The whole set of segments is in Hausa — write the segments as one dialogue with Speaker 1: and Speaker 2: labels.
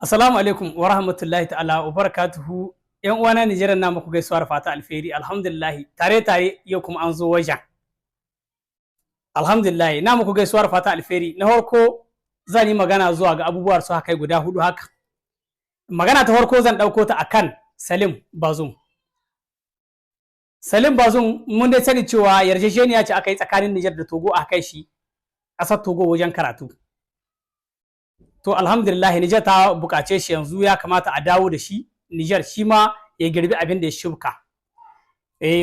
Speaker 1: Assalamu alaikum wa rahmatullahi ta'ala wa barakatuhu. ‘Yan uwana Nijeriya na muku gaisuwar fata alheri. Alhamdulillah tare yau kuma an zo wajen. Alhamdulillah na muku gaisuwar fata alheri. Na farko zan yi magana zuwa ga abubuwar su haka guda hudu haka. Magana ta farko zan dauko ta akan Salim Bazoum. Salim Bazoum mun dai sani cewa yarjejeniya ce aka yi tsakanin Nijar da Togo a kai shi ƙasar Togo wajen karatu. To alhamdulillah Nijar ta bukace shi yanzu ya kamata a dawo da shi Nijar shi ma ya girbi abin da ya shuka.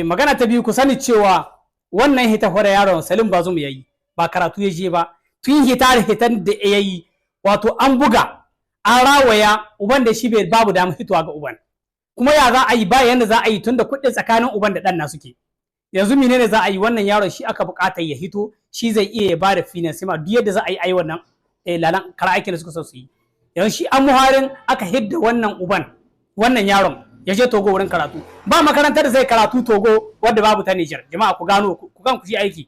Speaker 1: Magana ta biyu ku sani cewa wannan hita hore yaron Salim Bazoum yayi ba karatu ya je ba, tun hitan da yayi wato an buga an rawaya uban da shi bai babu damar fitowa ga uban, kuma ya za a yi ba yanda za a yi tunda kuɗin tsakanin uban da ɗan na suke. Yanzu menene za a yi? Wannan yaron shi aka buƙata ya hito, shi zai iya ya bada finansima duk yadda za a yi ai wannan lalan kara aikin da suka so su yi. Yanzu shi an muharin aka hidda wannan uban wannan yaron ya je Togo wurin karatu. Ba makarantar da zai karatu Togo wadda babu ta Nijar. Jama'a ku gano ku kan ku shi aiki.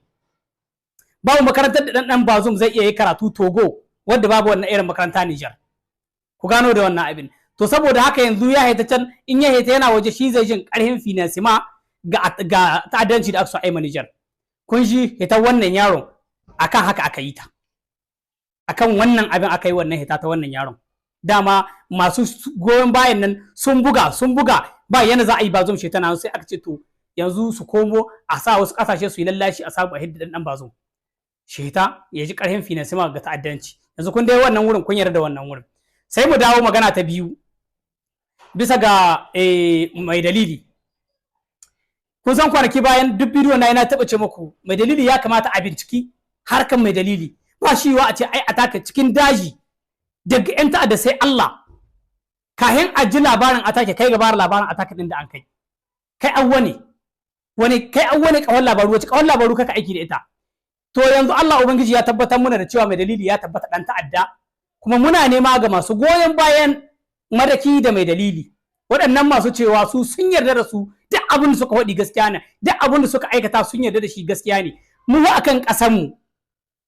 Speaker 1: Babu makarantar da dan Bazoum zai iya yi karatu Togo wadda babu wannan irin makaranta Nijar. Ku gano da wannan abin. To saboda haka yanzu ya haita can, in ya haita yana waje shi zai jin karhin finansima ga ta'addanci da aka so aima Nijar. Kun shi hita wannan yaron akan haka aka yi ta. Akan wannan abin aka yi wannan hita ta wannan yaron. Dama masu goyon bayan nan sun buga ba yana za a yi Bazoum shi tana sai aka ce to yanzu su komo a sa wasu kasashe su yi lallashi a samu a hidda dan Bazoum shi ta ya ji karhin finansima ga ta'addanci. Yanzu kun dai wannan wurin kun yarda da wannan wurin. Sai mu dawo magana ta biyu bisa ga mai dalili. Kun san kwanaki bayan duk bidiyo na yana taɓa ce muku mai dalili ya kamata a binciki harkan mai dalili. Ba shi wa a ce ai ataka cikin daji daga yan ta'adda sai Allah kahin a ji labarin atake kai gabar labarin atake din da an kai kai awwane kawon labaru wace kawon labaru kaka aiki da ita. To yanzu Allah ubangiji ya tabbatar muna da cewa mai dalili ya tabbata dan ta'adda, kuma muna nema ga masu goyon bayan madaki da mai dalili, waɗannan masu cewa su sun yarda da su duk abin da suka faɗi gaskiya ne, duk abin da suka aikata sun yarda da shi gaskiya ne. Mu akan ƙasar mu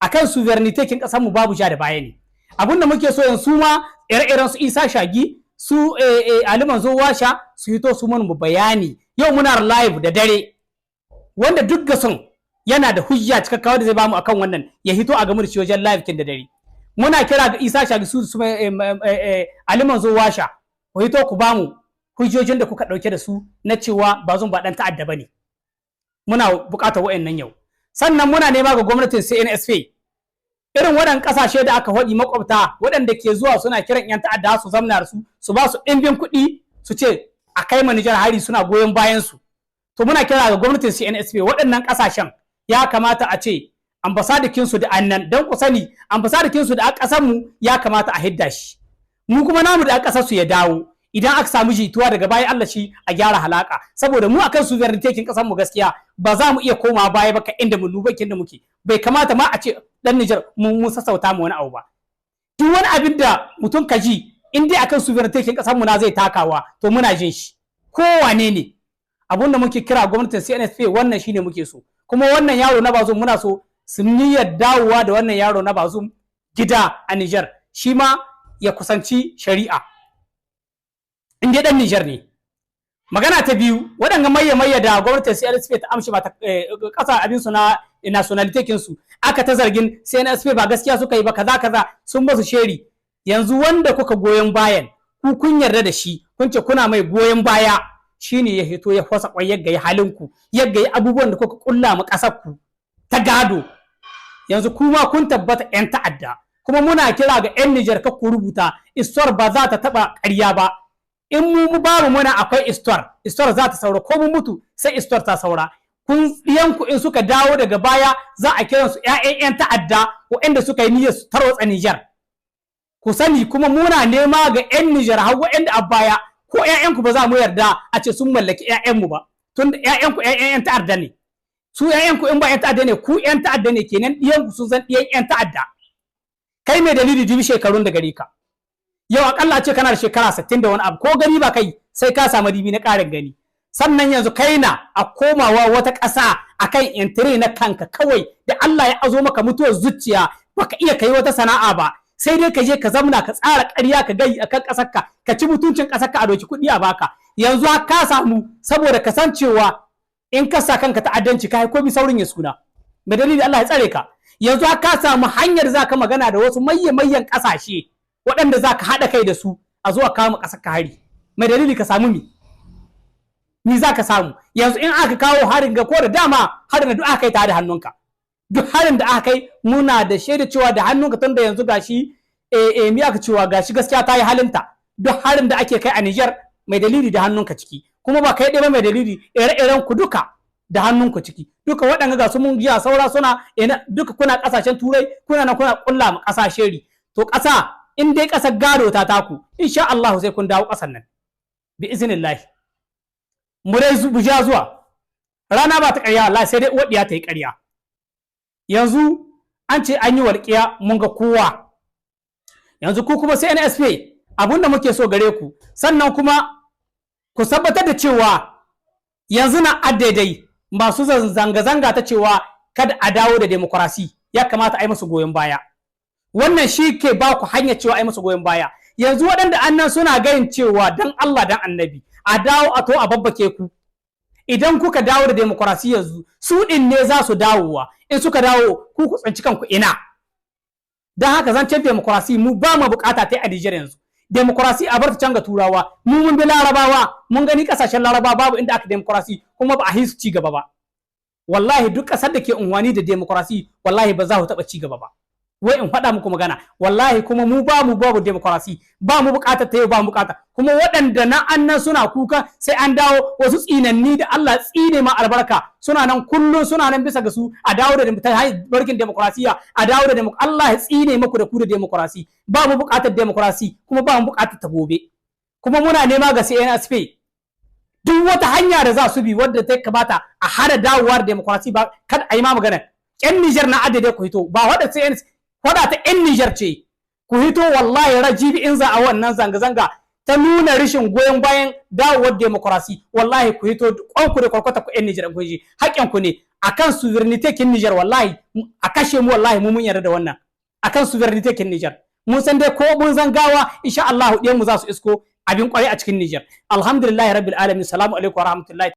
Speaker 1: akan sovereignty kin ƙasar mu babu ja da baya ne. Abin da muke so yanzu ma ire-iren su Isa Shagi su Ali Manzo Washa su hito su mun bayani. Yau muna live da dare wanda duk ga son yana da hujja cikakkawa da zai bamu akan wannan ya hito a gamu da shi wajen live kin da dare. Muna kira ga Isa Shagi su Ali Manzo Washa ku hito ku bamu hujjojin da kuka dauke da su na cewa Bazoum ba dan ta'adda bane. Muna buƙatar wayannan yau. Sannan muna nema ga gwamnatin CNSP irin waɗannan ƙasashe da aka faɗi makwabta waɗanda ke zuwa suna kiran 'yan ta'adda su zamna da su ba su ɗimbin kuɗi su ce a kai ma Nijar hari suna goyon bayan su. To muna kira ga gwamnatin CNSP waɗannan ƙasashen ya kamata a ce ambasadakin su da annan dan ku sani ambasadakin su da a ƙasar mu ya kamata a hidda shi. Mu kuma namu da a ƙasar su ya dawo idan aka samu jituwa daga baya Allah shi a gyara halaka, saboda mu akan sovereignty kin ƙasar mu gaskiya ba za mu iya koma baya ba ka inda mu lubakin da muke. Bai kamata ma a ce dan Nijar mun sassauta mu wani abu ba. Duk wani abin da mutum ka ji in dai akan sovereignty kin kasar mu na zai takawa to muna jin shi ko wane ne. Abun da muke kira gwamnatin CNSP wannan shine muke so, kuma wannan yaro na Bazoum muna so su niyyar dawowa da wannan yaro na Bazoum gida a Nijar shi ma ya kusanci shari'a in dai dan Nijar ne. Magana ta biyu waɗanga mayya da gwamnatin CNSP ta amshi ba ta ƙasa abin su na nationality kin su aka ta zargin CNSP ba gaskiya suka yi ba kaza sun basu sheri. Yanzu wanda kuka goyon bayan ku kun yarda da shi kun ce kuna mai goyon baya shine ya hito ya fasa kwai yagga yi halin ku yagga yi abubuwan da kuka kulla mu ƙasar ku ta gado. Yanzu kuma kun tabbata 'yan ta'adda, kuma muna kira ga 'yan Nijar ka ku rubuta histoire ba za ta taba ƙarya ba. In mu babu muna akwai histoire za ta saura, ko mun mutu sai histoire ta saura. Kun yanku in suka dawo daga baya za a kiran su ƴaƴan 'yan ta'adda waɗanda suka yi niyyar su tarwatsa Nijar. Ku sani kuma muna nema ga 'yan Nijar har waɗanda a baya ko ƴaƴanku ba za mu yarda a ce sun mallaki ƴaƴanmu ba, tun da ƴaƴanku ƴaƴan 'yan ta'adda ne. Su ƴaƴanku in ba 'yan ta'adda ne ku 'yan ta'adda ne, kenan ɗiyanku sun san ɗiyan 'yan ta'adda. Kai mai dalili dubi shekarun da gare ka. Yau akalla ce kana da shekara 60 da wani abu, ko gani ba kai sai ka samu dibi na ƙarin gani. Sannan yanzu kai na a komawa wata ƙasa akan intire na kanka kawai da Allah ya azo maka mutuwar zuciya baka iya kai wata sana'a ba, sai dai ka je ka zamna ka tsara ƙarya ka gai akan ƙasarka ka ci mutuncin ƙasarka a doki kuɗi a baka. Yanzu ka samu saboda kasancewa in ka sa kanka ta'addanci ka ko bi saurin ya suna mai dalili Allah ya tsare ka. Yanzu ka samu hanyar za ka magana da wasu mayyan ƙasashe waɗanda za ka haɗa kai da su a zuwa kama ƙasarka hari. Mai dalili ka samu ni za ka samu yanzu in aka kawo harin ga ko da dama harin da duk aka kai ta da hannunka, duk harin da aka kai muna da shaida cewa da hannunka tunda yanzu gashi mi aka cewa gashi gaskiya ta yi halinta. Duk harin da ake kai a Niger mai dalili da hannunka ciki, kuma ba kai ɗaya ba mai dalili ire-iren ku duka da hannunku ciki. Duka waɗanda ga su mun jiya saura suna duka kuna ƙasashen turai kuna nan kuna ƙulla ma ƙasashe ri. To ƙasa in dai ƙasar gado ta taku insha Allah sai kun dawo ƙasar nan bi iznillahi. Mu dai buja zuwa rana ba ta ƙarya Allah sai dai uwar ta yi ƙarya. Yanzu an ce an yi walƙiya mun ga kowa. Yanzu ku kuma sai NSP abinda muke so gare ku, sannan kuma ku tabbatar da cewa yanzu na addaidai masu zanga-zanga ta cewa kada a dawo da demokrasi ya kamata a yi musu goyon baya. Wannan shi ke ba ku hanyar cewa a yi musu goyon baya. Yanzu waɗanda annan suna gayin cewa dan Allah dan annabi a dawo a to a babbake ku. Idan kuka dawo da demokrasi yanzu su ɗin ne za su dawowa, in suka dawo ku tsanci kanku ina. Don haka zancen demokrasi mu ba mu bukata ta a Nijar yanzu. Demokrasi a bar ta can ga turawa, mu mun bi larabawa, mun gani kasashen larabawa babu inda aka demokrasi kuma ba a hisu ci gaba ba. Wallahi duk kasar da ke unwani da demokrasi wallahi ba za ku taba ci gaba ba. Wai in faɗa muku magana wallahi kuma mu babu demokrasi, ba mu bukatar ta yau ba mu bukata. Kuma waɗanda na annan suna kuka sai an dawo wasu tsinanni da Allah tsine ma albarka suna nan kullum suna nan bisa ga su a dawo da barkin demokrasiya a dawo da Allah ya tsine maku da ku da demokrasi. Ba mu bukatar demokrasi kuma ba mu bukatar ta gobe. Kuma muna nema ga CNSP duk wata hanya da za su bi wadda ta kamata a hada dawowar demokrasi ba kada a yi ma magana. Yan Niger na adade ku hito ba wadda CNSP wadda ta yan Niger ce ku hito wallahi rajibi in za a wannan zanga-zanga ta nuna rashin goyon bayan dawowar demokrasi wallahi ku hito kwanku da kwarkwata ku yan Niger ku ji haƙƙin ku ne akan sovereignty kin Niger wallahi a kashe mu wallahi mu mun yarda da wannan akan sovereignty kin Niger mun san dai ko mun zangawa insha Allah ɗiyan mu za su isko abin kwarai a cikin Niger. Alhamdulillahi rabbil alamin. Assalamu alaikum wa rahmatullahi